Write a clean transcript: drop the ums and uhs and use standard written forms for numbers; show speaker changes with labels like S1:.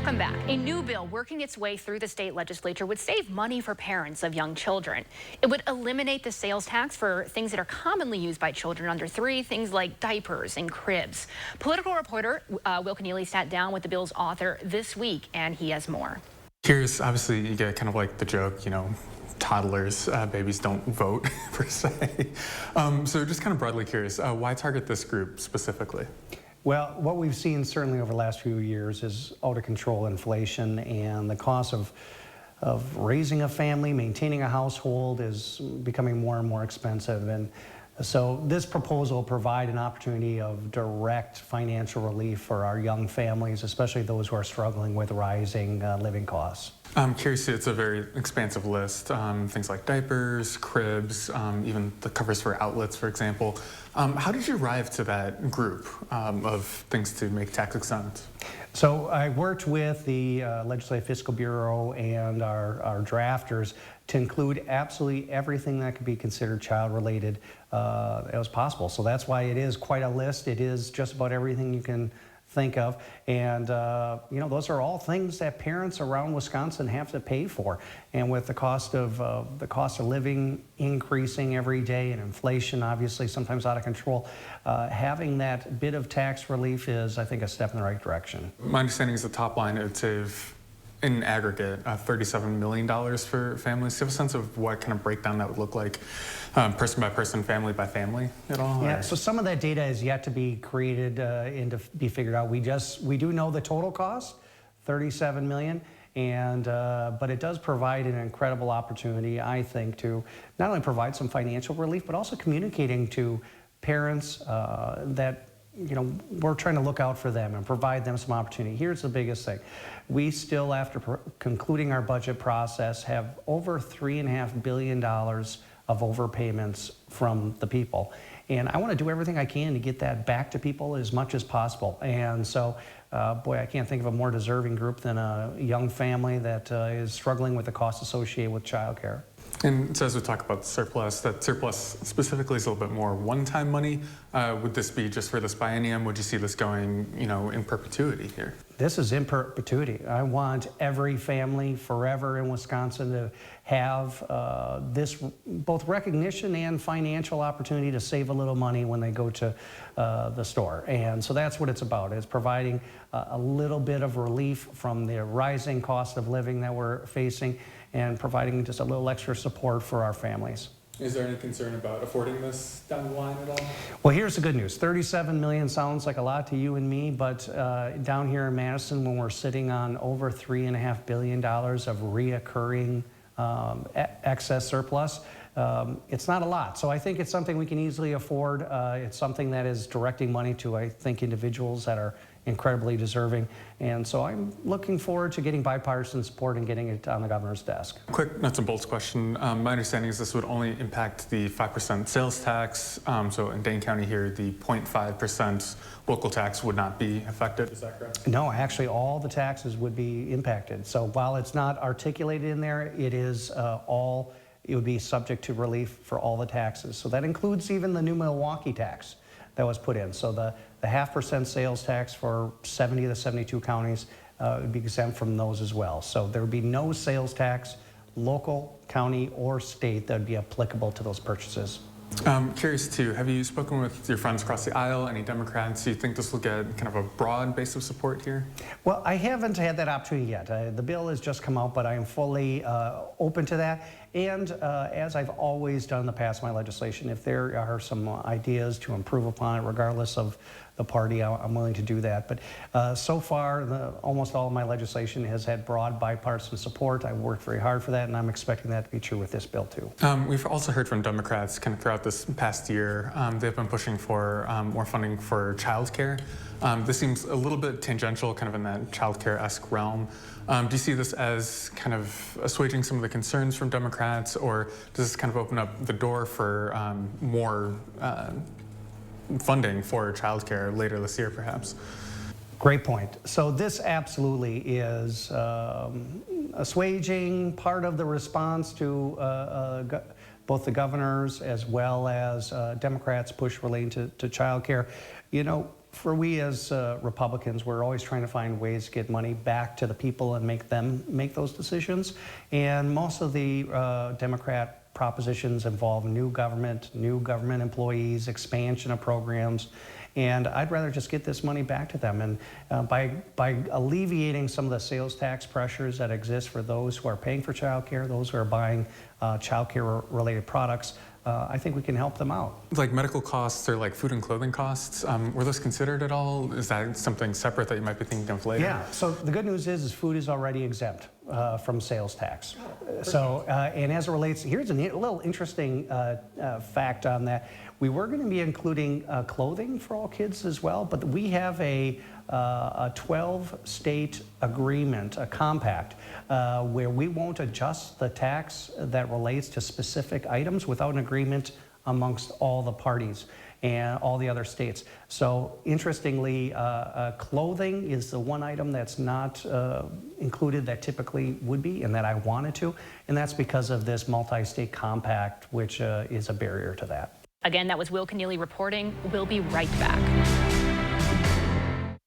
S1: Welcome back. A new bill working its way through the state legislature would save money for parents of young children. It would eliminate the sales tax for things that are commonly used by children under 3, things like diapers and cribs. Political reporter Will Keneally sat down with the bill's author this week, and he has more.
S2: Here's, obviously, you get kind of like the joke, you know, toddlers, babies don't vote, per se. So just kind of broadly curious, why target this group specifically?
S3: Well, what we've seen certainly over the last few years is out of control inflation, and the cost of raising a family, maintaining a household is becoming more and more expensive. And so this proposal will provide an opportunity of direct financial relief for our young families, especially those who are struggling with rising living costs.
S2: I'm curious, it's a very expansive list. Things like diapers, cribs, even the covers for outlets, for example. How did you arrive to that group of things to make tax exempt?
S3: So I worked with the Legislative Fiscal Bureau and our drafters to include absolutely everything that could be considered child-related as possible. So that's why it is quite a list. It is just about everything you can think of, and you know, those are all things that parents around Wisconsin have to pay for. And with the cost of living increasing every day and inflation obviously sometimes out of control, having that bit of tax relief is, I think, a step in the right direction.
S2: My understanding is the top line, it would save in aggregate $37 million for families. Do you have a sense of what kind of breakdown that would look like, person by person, family by family at all?
S3: Yeah, so some of that data is yet to be created and to be figured out. We do know the total cost, $37 million, and but it does provide an incredible opportunity, I think, to not only provide some financial relief, but also communicating to parents that, you know, we're trying to look out for them and provide them some opportunity. Here's the biggest thing. We still, after concluding our budget process, have over $3.5 billion of overpayments from the people. And I want to do everything I can to get that back to people as much as possible. And so, boy, I can't think of a more deserving group than a young family that is struggling with the costs associated with childcare.
S2: And so as we talk about the surplus, that surplus specifically is a little bit more one-time money. Would this be just for this biennium? Would you see this going, you know, in perpetuity here?
S3: This is in perpetuity. I want every family forever in Wisconsin to have this both recognition and financial opportunity to save a little money when they go to the store. And so that's what it's about. It's providing a little bit of relief from the rising cost of living that we're facing, and providing just a little extra support for our families.
S2: Is there any concern about affording this down the line at all?
S3: Well, here's the good news. $37 million sounds like a lot to you and me, but down here in Madison, when we're sitting on over $3.5 billion of reoccurring excess surplus, it's not a lot. So I think it's something we can easily afford. It's something that is directing money to, I think, individuals that are incredibly deserving. And so I'm looking forward to getting bipartisan support and getting it on the governor's desk. Quick
S2: Nuts and bolts question. My understanding is this would only impact the 5% sales tax. So in Dane County here, the 0.5% local tax would not be affected. Is that correct?
S3: No, actually all the taxes would be impacted. So while it's not articulated in there, it is it would be subject to relief for all the taxes. So that includes even the new Milwaukee tax that was put in. So the 0.5% sales tax for 70 of the 72 counties would be exempt from those as well. So there would be no sales tax, local, county, or state, that would be applicable to those purchases.
S2: Curious too, have you spoken with your friends across the aisle, any Democrats? Do you think this will get kind of a broad base of support here?
S3: Well, I haven't had that opportunity yet. The bill has just come out, but I am fully open to that. And as I've always done in the past, my legislation, if there are some ideas to improve upon it, regardless of the party, I'm willing to do that. But so far, almost all of my legislation has had broad bipartisan support. I worked very hard for that, and I'm expecting that to be true with this bill too.
S2: We've also heard from Democrats kind of throughout this past year. They've been pushing for more funding for childcare. This seems a little bit tangential, kind of in that childcare-esque realm. Do you see this as kind of assuaging some of the concerns from Democrats, or does this kind of open up the door for more funding for childcare later this year, perhaps?
S3: Great point. So this absolutely is assuaging part of the response to both the governors as well as Democrats' push relating to child care. You know, For we as Republicans, we're always trying to find ways to get money back to the people and make them make those decisions. And most of the Democrat propositions involve new government employees, expansion of programs. And I'd rather just get this money back to them. And by alleviating some of the sales tax pressures that exist for those who are paying for childcare, those who are buying childcare related products, I think we can help them out.
S2: Like medical costs or like food and clothing costs, were those considered at all? Is that something separate that you might be thinking of later?
S3: Yeah, so the good news is food is already exempt from sales tax. So, and as it relates, here's a little interesting fact on that. We were going to be including clothing for all kids as well, but we have a 12-state agreement, a compact, where we won't adjust the tax that relates to specific items without an agreement amongst all the parties and all the other states. So interestingly, clothing is the one item that's not included that typically would be and that I wanted to, and that's because of this multi-state compact, which is a barrier to that.
S1: Again, that was Will Keneally reporting. We'll be right back.